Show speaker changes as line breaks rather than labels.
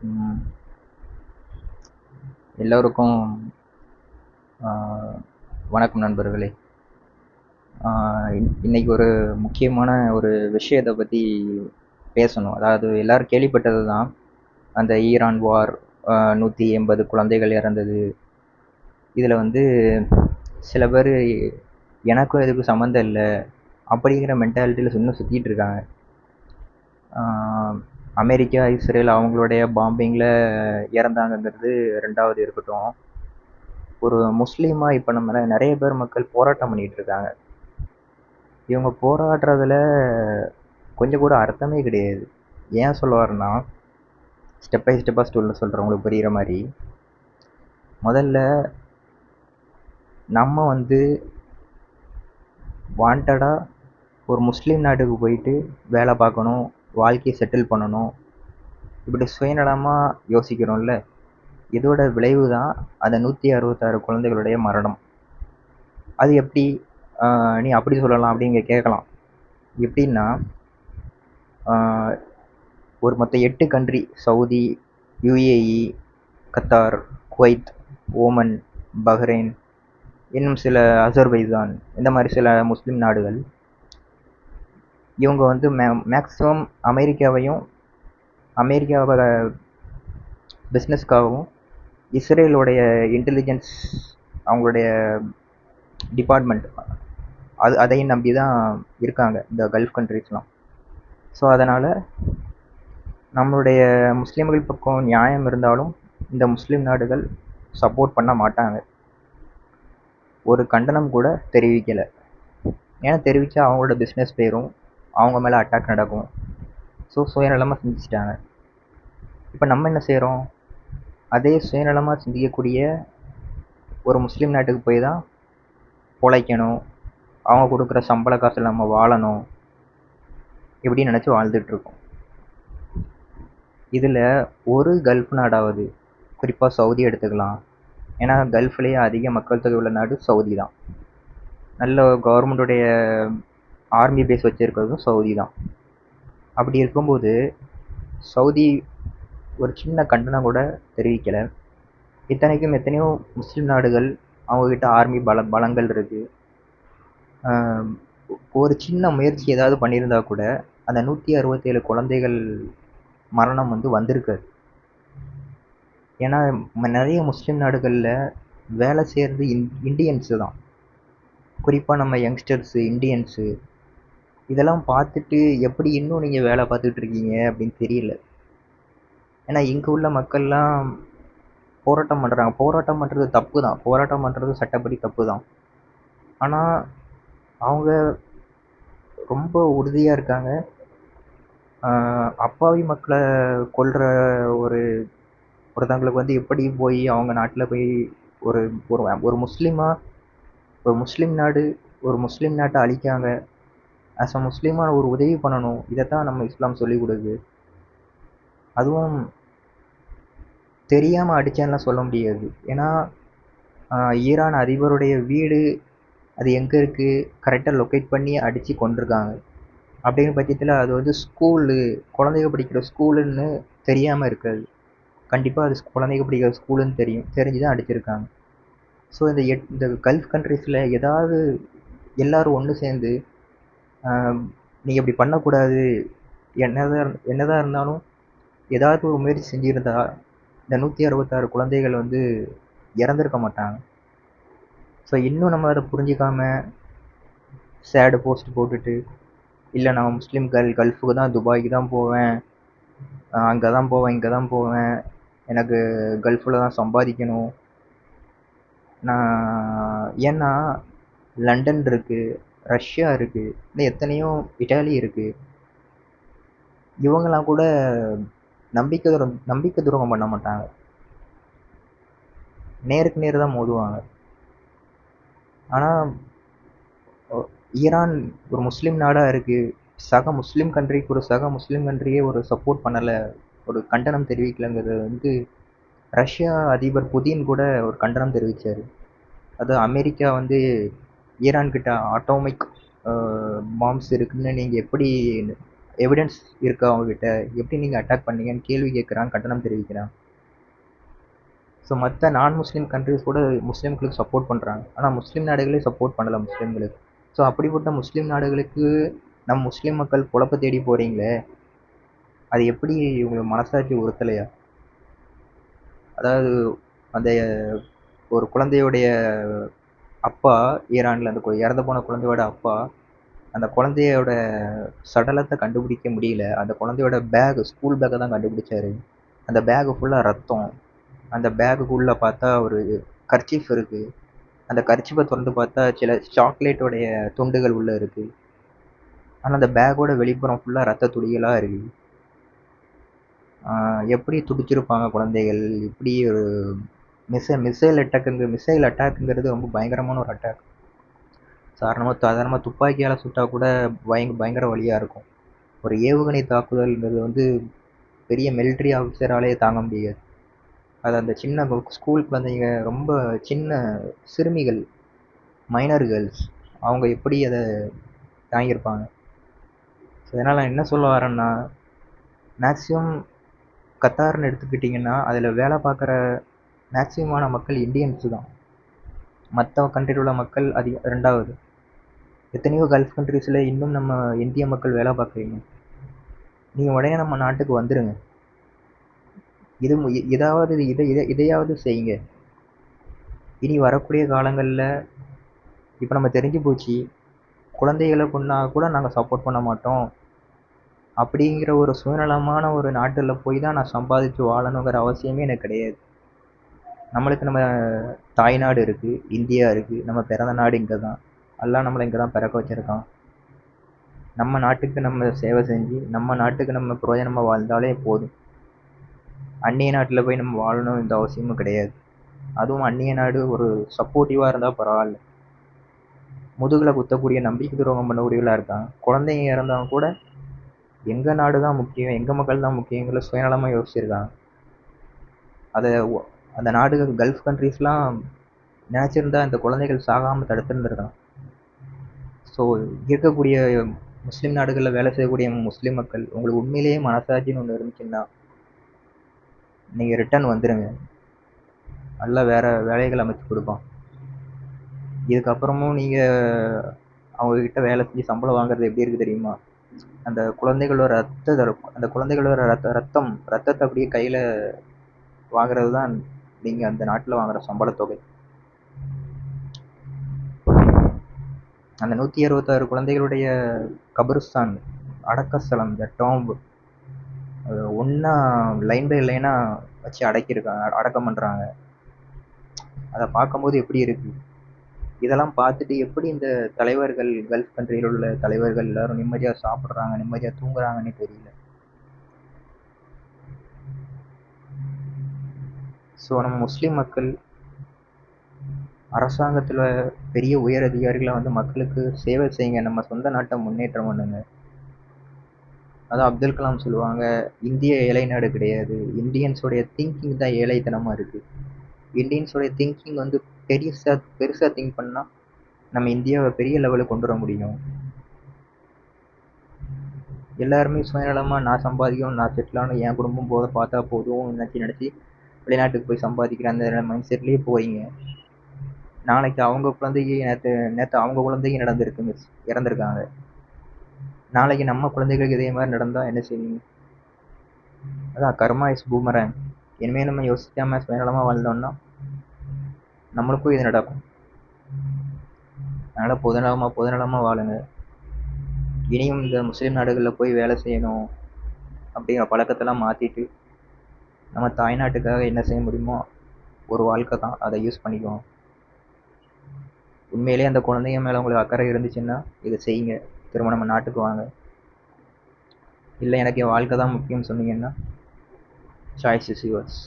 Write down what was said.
ம், எல்லோருக்கும் ஆஹ், வணக்கம் நண்பர்களே. இன்னைக்கு ஒரு முக்கியமான ஒரு விஷயத்தை பற்றி பேசணும். அதாவது எல்லாரும் கேள்விப்பட்டது தான், அந்த ஈரான் வார், 180 குழந்தைகள் இறந்தது. இதில் வந்து சில பேர் எனக்கும் இதுக்கு சம்மந்தம் இல்லை அப்படிங்கிற மென்டாலிட்டியில் இன்னும் சுற்றிட்டு இருக்காங்க. அமெரிக்கா, இஸ்ரேல் அவங்களுடைய பாம்பிங்கில் இறந்தாங்கங்கிறது ரெண்டாவது இருக்கட்டும். ஒரு முஸ்லீமா இப்போ நம்ம நிறைய பேர் மக்கள் போராட்டம் பண்ணிட்டு இருக்காங்க. இவங்க போராடுறதுல கொஞ்சம் கூட அர்த்தமே கிடையாது. ஏன் சொல்ல வரேன்னா, ஸ்டெப் பை ஸ்டெப்பாக சொல்கிறேன் உங்களுக்கு புரிகிற மாதிரி. முதல்ல நம்ம வாண்டடாக ஒரு முஸ்லீம் நாட்டுக்கு போயிட்டு வேலை பார்க்கணும், வாழ்க்கையை செட்டில் பண்ணணும், இப்படி சுயநலமாக யோசிக்கிறோம்ல. இதோட விளைவு தான் அந்த 166 குழந்தைகளுடைய மரணம். அது எப்படி நீ அப்படி சொல்லலாம் அப்படிங்க கேட்கலாம். எப்படின்னா, ஒரு மொத்தம் 8 country, Saudi, UAE, Qatar, Kuwait, Oman, Bahrain, இன்னும் சில அசர்பைஜான், இந்த மாதிரி சில முஸ்லீம் நாடுகள், இவங்க மேக்ஸிமம் அமெரிக்காவை பிஸ்னஸ்க்காகவும், இஸ்ரேலோடைய இன்டெலிஜென்ஸ், அவங்களுடைய டிபார்ட்மெண்ட், அதையும் நம்பி தான் இருக்காங்க இந்த கல்ஃப் கண்ட்ரிஸ்லாம். ஸோ அதனால் நம்மளுடைய முஸ்லீம்கள் பக்கம் நியாயம் இருந்தாலும் இந்த முஸ்லீம் நாடுகள் சப்போர்ட் பண்ண மாட்டாங்க. ஒரு கண்டனம் கூட தெரிவிக்கலை. ஏன்னா தெரிவித்தா அவங்களோட பிஸ்னஸ் போயிடும், அவங்க மேலே அட்டாக் நடக்கும். ஸோ சுயநலமாக சிந்திச்சிட்டாங்க. இப்போ நம்ம என்ன செய்கிறோம்? அதே சுயநலமாக சிந்திக்கக்கூடிய ஒரு முஸ்லீம் நாட்டுக்கு போய் தான் பொழைக்கணும், அவங்க கொடுக்குற சம்பள காசில் நம்ம வாழணும், இப்படின்னு நினச்சி வாழ்ந்துட்டுருக்கோம். இதில் ஒரு கல்ஃப் நாடாவது, குறிப்பாக சவுதி எடுத்துக்கலாம். ஏன்னா கல்ஃப்லேயே அதிக மக்கள் தொகை உள்ள நாடு சவுதி தான். நல்ல கவர்மெண்ட்டுடைய ஆர்மி பேஸ் வச்சுருக்கிறதும் சவுதி தான். அப்படி இருக்கும்போது சவுதி ஒரு சின்ன கண்டனம் கூட தெரிவிக்கலை. இத்தனைக்கும் எத்தனையோ முஸ்லீம் நாடுகள் அவங்கக்கிட்ட ஆர்மி பலங்கள் இருக்குது. ஒரு சின்ன முயற்சி ஏதாவது பண்ணியிருந்தா கூட அந்த 167 குழந்தைகள் மரணம் வந்திருக்காது. ஏன்னா நிறைய முஸ்லீம் நாடுகளில் வேலை செய்கிறது இண்டியன்ஸு தான். குறிப்பாக நம்ம யங்ஸ்டர்ஸு, இண்டியன்ஸு, இதெல்லாம் பார்த்துட்டு எப்படி இன்னும் நீங்கள் வேலை பார்த்துட்டு இருக்கீங்க அப்படின்னு தெரியல. ஏன்னா இங்கே உள்ள மக்கள்லாம் போராட்டம் பண்ணுறாங்க. போராட்டம் பண்ணுறது தப்பு தான், போராட்டம் பண்ணுறது சட்டப்படி தப்பு தான். ஆனால் அவங்க ரொம்ப உறுதியாக இருக்காங்க. அப்பாவி மக்களை கொல்ற ஒருத்தங்களுக்கு எப்படி போய் அவங்க நாட்டில் போய் ஒரு ஒரு முஸ்லீமாக, ஒரு முஸ்லீம் நாடு, ஒரு முஸ்லீம் நாட்டை அழிக்காங்க. ஆஸ் அ முஸ்லீமாக ஒரு உதவி பண்ணணும். இதைத்தான் நம்ம இஸ்லாம் சொல்லிக் கொடுக்குது. அதுவும் தெரியாமல் அடித்தேன்லாம் சொல்ல முடியாது. ஏன்னா ஈரான் அதிபருடைய வீடு அது எங்கே இருக்குது கரெக்டாக லொக்கேட் பண்ணி அடித்து கொண்டிருக்காங்க. அப்படிங்கிற பட்சத்தில் அது ஸ்கூலு, குழந்தைங்க படிக்கிற ஸ்கூலுன்னு தெரியாமல் இருக்காது. கண்டிப்பாக அது குழந்தைங்க படிக்கிற ஸ்கூலுன்னு தெரிஞ்சு தான் அடிச்சிருக்காங்க. ஸோ இந்த கல்ஃப் கண்ட்ரீஸில் ஏதாவது எல்லோரும் ஒன்று சேர்ந்து நீங்கள் இப்படி பண்ணக்கூடாது, என்னதான் இருந்தாலும் ஏதாவது ஒரு முயற்சி செஞ்சுருந்தா இந்த 166 குழந்தைகள் இறந்துருக்க மாட்டாங்க. ஸோ இன்னும் நம்ம அதை புரிஞ்சிக்காம சேடு போஸ்ட் போட்டுட்டு, இல்லை நான் முஸ்லீம் கல்ஃபுக்கு தான், துபாய்க்கு தான் போவேன், அங்கே தான் போவேன், இங்கே தான் போவேன், எனக்கு கல்ஃபில் தான் சம்பாதிக்கணும், ஏன்னா லண்டன் இருக்குது, ரஷ்யா இருக்குது, இன்னும் எத்தனையோ இட்டாலி இருக்குது. இவங்கெல்லாம் கூட நம்பிக்கை துரோகம் பண்ண மாட்டாங்க, நேருக்கு நேர் தான் மோதுவாங்க. ஆனால் ஈரான் ஒரு முஸ்லீம் நாடாக இருக்குது, சக முஸ்லீம் கண்ட்ரிக்கு ஒரு சக முஸ்லீம் கண்ட்ரியே ஒரு சப்போர்ட் பண்ணலை, ஒரு கண்டனம் தெரிவிக்கலைங்கிறது ரஷ்யா அதிபர் புதின் கூட ஒரு கண்டனம் தெரிவித்தார். அது அமெரிக்கா ஈரான்கிட்ட ஆட்டோமிக் பாம்ஸ் இருக்குதுன்னு நீங்கள் எப்படி எவிடன்ஸ் இருக்கா அவங்ககிட்ட, எப்படி நீங்கள் அட்டாக் பண்ணீங்கன்னு கேள்வி கேட்குறான், கண்டனம் தெரிவிக்கிறான். ஸோ மற்ற நான் முஸ்லீம் கண்ட்ரிஸ் கூட முஸ்லீம்களுக்கு சப்போர்ட் பண்ணுறாங்க, ஆனால் முஸ்லீம் நாடுகளே சப்போர்ட் பண்ணலை முஸ்லீம்களுக்கு. ஸோ அப்படிப்பட்ட முஸ்லீம் நாடுகளுக்கு நம் முஸ்லீம் மக்கள் பொழப்ப தேடி போகிறீங்களே, அது எப்படி உங்களுக்கு மனசாட்சி உறுத்தலையா? அதாவது அந்த ஒரு குழந்தையுடைய அப்பா, ஈரானில் அந்த இறந்து போன குழந்தையோட அப்பா, அந்த குழந்தையோட சடலத்தை கண்டுபிடிக்க முடியல, அந்த குழந்தையோட பேக், ஸ்கூல் பேக்கை தான் கண்டுபிடிச்சாரு. அந்த பேகு ஃபுல்லாக ரத்தம். அந்த பேகுக்குள்ளே பார்த்தா ஒரு கர்ச்சீஃப் இருக்குது. அந்த கர்ச்சீஃபை திறந்து பார்த்தா சில சாக்லேட்டோடைய துண்டுகள் உள்ளே இருக்குது. ஆனால் அந்த பேக்கோட வெளிப்புறம் ஃபுல்லாக ரத்த துளிகளாக இருக்குது. எப்படி துடிச்சிருப்பாங்க குழந்தைகள்? இப்படி ஒரு மிசைல் அட்டாக்குங்கிறது ரொம்ப பயங்கரமான ஒரு அட்டாக். சாதாரணமாக துப்பாக்கியால் சுட்டால் கூட பயங்கர வலியாக இருக்கும். ஒரு ஏவுகணை தாக்குதல்ங்கிறது வந்து பெரிய மிலிட்ரி ஆஃபீஸராலே தாங்க முடியாது. அது அந்த சின்ன ஸ்கூல் குழந்தைங்க, ரொம்ப சின்ன சிறுமிகள், மைனர் கேர்ள்ஸ், அவங்க எப்படி அதை தாங்கியிருப்பாங்க? அதனால் நான் என்ன சொல்ல வரேன்னா, மேக்ஸிமம் கத்தார்னு எடுத்துக்கிட்டிங்கன்னா அதில் வேலை பார்க்குற மேக்ஸிமமான மக்கள் இந்தியன்ஸு தான். மற்ற கண்ட்ரியில் உள்ள மக்கள் ரெண்டாவது. எத்தனையோ கல்ஃப் கண்ட்ரீஸில் இன்னும் நம்ம இந்திய மக்கள் வேலை பார்க்குறீங்க. நீங்கள் உடனே நம்ம நாட்டுக்கு வந்துடுங்க. இதையாவது செய்யுங்க. இனி வரக்கூடிய காலங்களில் இப்போ நம்ம தெரிஞ்சு போச்சு, குழந்தைகளை கொண்டா கூட நாங்கள் சப்போர்ட் பண்ண மாட்டோம் அப்படிங்கிற ஒரு சுயநலமான ஒரு நாட்டில் போய் தான் நான் சம்பாதிச்சு வாழணுங்கிற அவசியமே எனக்கு கிடையாது. நம்மளுக்கு நம்ம தாய்நாடு இருக்குது, இந்தியா இருக்குது, நம்ம பிறந்த நாடு இங்கே தான். எல்லாம் நம்மளை இங்கே தான் பிறக்க வச்சுருக்கான். நம்ம நாட்டுக்கு நம்ம சேவை செஞ்சு நம்ம நாட்டுக்கு நம்ம பிரயோஜனமாக வாழ்ந்தாலே போதும். அந்நிய நாட்டில் போய் நம்ம வாழணும் இந்த அவசியமும் கிடையாது. அதுவும் அந்நிய நாடு ஒரு சப்போர்ட்டிவாக இருந்தால் பரவாயில்ல. முதுகில் குத்தக்கூடிய நம்பிக்கை துரோகம் பண்ணக்கூடியவர்களாக இருக்காங்க. குழந்தைங்க இறந்தவங்க கூட எங்கள் நாடு தான் முக்கியம், எங்கள் மக்கள் தான் முக்கியங்கிற சுயநலமாக யோசிச்சிருக்காங்க. அதை அந்த நாடுகள் கல்ஃப் கண்ட்ரீஸ்லாம் நினச்சிருந்தா இந்த குழந்தைகள் சாகாமல் தடுத்துருந்துருக்கான். ஸோ இருக்கக்கூடிய முஸ்லீம் நாடுகளில் வேலை செய்யக்கூடிய முஸ்லீம் மக்கள், உங்களுக்கு உண்மையிலேயே மனசாட்சின்னு ஒன்று இருந்துச்சுன்னா நீங்கள் ரிட்டர்ன் வந்துடுங்க. நல்லா வேறு வேலைகள் அமைச்சு கொடுப்பான். இதுக்கப்புறமும் நீங்கள் அவங்கக்கிட்ட வேலை செஞ்சு சம்பளம் வாங்குறது எப்படி இருக்குது தெரியுமா? அந்த குழந்தைகளோட அந்த குழந்தைகளோட ரத்தத்தை அப்படியே கையில் வாங்குறது தான் நீங்கள் அந்த நாட்டில் வாங்குகிற சம்பளத்தொகை. அந்த 166 குழந்தைகளுடைய கபருஸ்தான், அடக்கஸ்தலம், இந்த டாம்பு ஒன்றா லைன் பை லைனாக வச்சு அடக்கம் பண்ணுறாங்க. அதை பார்க்கும்போது எப்படி இருக்குது? இதெல்லாம் பார்த்துட்டு எப்படி இந்த தலைவர்கள், கல்ஃப் கண்ட்ரியில் உள்ள தலைவர்கள் எல்லாரும் நிம்மதியாக சாப்பிட்றாங்க, நிம்மதியாக தூங்குறாங்கன்னு தெரியல. ஸோ நம்ம முஸ்லீம் மக்கள் அரசாங்கத்தில் பெரிய உயர் அதிகாரிகளை வந்து மக்களுக்கு சேவை செய்யுங்க, நம்ம சொந்த நாட்டை முன்னேற்றம் பண்ணுங்க. அதான் அப்துல் கலாம் சொல்லுவாங்க, இந்திய ஏழை நாடு கிடையாது, இந்தியன்ஸோடைய திங்கிங் தான் ஏழைத்தனமாக இருக்குது. இந்தியன்ஸோடைய திங்கிங் வந்து பெருசாக திங்க் பண்ணால் நம்ம இந்தியாவை பெரிய லெவலுக்கு கொண்டு வர முடியும். எல்லாருமே சுயநலமாக நான் சம்பாதிக்கணும், நான் செட்டிலாகணும், என் குடும்பம் பார்த்தா போதும் நினச்சி வெளிநாட்டுக்கு போய் சம்பாதிக்கிற அந்த மைண்ட் செட்லேயே போகிறீங்க. நாளைக்கு அவங்க குழந்தைக்கு நேற்று அவங்க குழந்தைக்கு இறந்துருக்காங்க. நாளைக்கு நம்ம குழந்தைகளுக்கு இதே மாதிரி நடந்தால் என்ன செய்வீங்க? அதான் கர்மா இஸ் பூமரேங். இனிமேல் நம்ம யோசிக்காமல் சுயநலமாக வாழ்ந்தோம்னா நம்மளுக்கும் இது நடக்கும். அதனால் பொதுநலமாக வாழுங்க. இனியும் இந்த முஸ்லீம் நாடுகளில் போய் வேலை செய்யணும் அப்படிங்கிற பழக்கத்தெல்லாம் மாற்றிட்டு நம்ம தாய்நாட்டுக்காக என்ன செய்ய முடியுமோ, ஒரு வாழ்க்கை தான், அதை யூஸ் பண்ணிக்குவோம். உண்மையிலே அந்த குழந்தைங்க மேலே உங்களுக்கு அக்கறை இருந்துச்சுன்னா இதை செய்யுங்க, திரும்ப நம்ம நாட்டுக்கு வாங்க. இல்லை எனக்கு என் வாழ்க்கை தான் முக்கியம்னு சொன்னீங்கன்னா, சாய்ஸ் இஸ் யுவர்ஸ்.